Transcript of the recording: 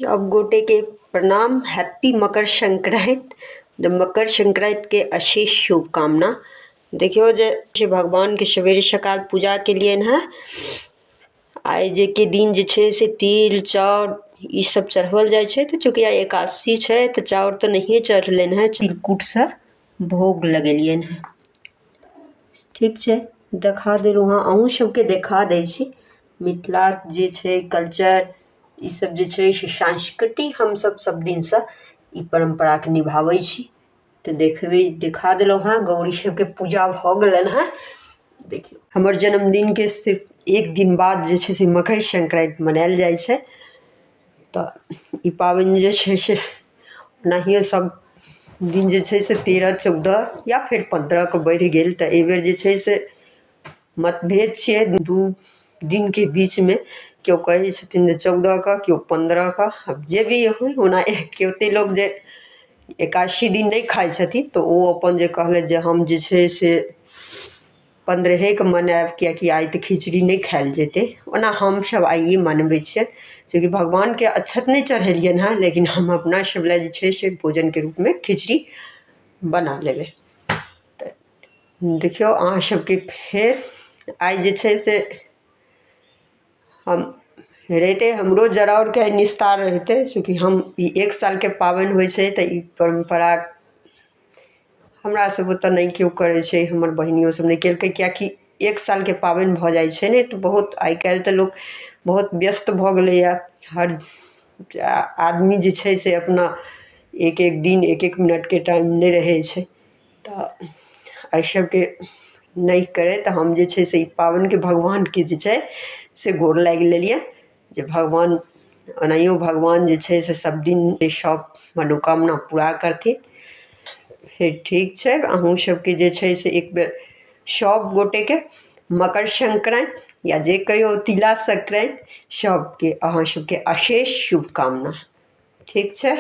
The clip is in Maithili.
अब गोटे के प्रणाम। हैप्पी मकर संक्रांति। मकर संक्रांति के अशेष शुभकामना। देखियो जे भगवान के सवेरे सकाल पूजा के लिए है आइ जे के दिन जे छे से तिल चाउर ई सब चढ़ावल जाय छे। तो चूँकि आइ एकादशी छे तो चाउर तो नहीं चढ़लेन है, तिलकुट से भोग लगेलियन है। ठीक छे, देखा देलू हाँ, अहूँ सबके देखा दै छी। मिथिला जे छे कल्चर ई सब जे छे से संस्कृति हम सब दिन से ई परंपरा के निभावे छी। तो देखबे देखा देलू हाँ, गौरी सबके पूजा भ गेलन है। देखियो हमर जन्मदिन के सिर्फ एक दिन बाद जे छे से मकर संक्रांति मनायल जाय छे। तो ई पाबनि जे छे से ओनाहियो सब दिन जे छे से 13, 14 या फिर 15 के बढ़ि गेल। तो एहि बेर जे छे से मतभेद छे दू दिन के बीच में। क्यों कहे छथिन 14 का, क्यों 15 का। अब जे भी हो ओना केते लोग जे एकादशी दिन नहीं खाय छथिन तो वो अपन जे कहले जे हम जे छे से 15 के मनाएब, कियाकि आइ तो खिचड़ी नहीं खायल जेते। ओना हम सब आइए मनबै छियै, क्योंकि भगवान के अक्षत नहीं चढ़ेलियन है, लेकिन हम अपना सब ले जे छे से भोजन के रूप में खिचड़ी बना लेबै। तो देखियो अहाँ सबके फेर आइ जे छे से हम रहते हमरो जराउर के निस्तार रहते, चूँकि हम ई 1 साल के पाबनि होइ छे। तो ई परंपरा हमरा सब तो नहीं क्यों करे छे, हमर बहनियों सब नहीं केलकै, कियाकि 1 साल के पाबनि भ जाय छे ने। तो बहुत आइ काल्हि तो लोग बहुत व्यस्त भ गेलैया। हर आदमी जे छे से अपना एक एक दिन एक एक मिनट के टाइम नहीं रहे छे। तो एहि सबके नहीं करे तो हम जे छे से ई पाबनि के भगवान के जे छे से गोर लागि लेलिए जे भगवान ओनाहियो भगवान जे छे से सब दिन सब मनोकामना पूरा करथिन। फिर ठीक छे, अहूँ सबके जे छे से एक बेर सब गोटे के मकर संक्रांति या जे कहियो तिला संक्रांति सबके अहाँ सबके अशेष शुभकामना। ठीक छे।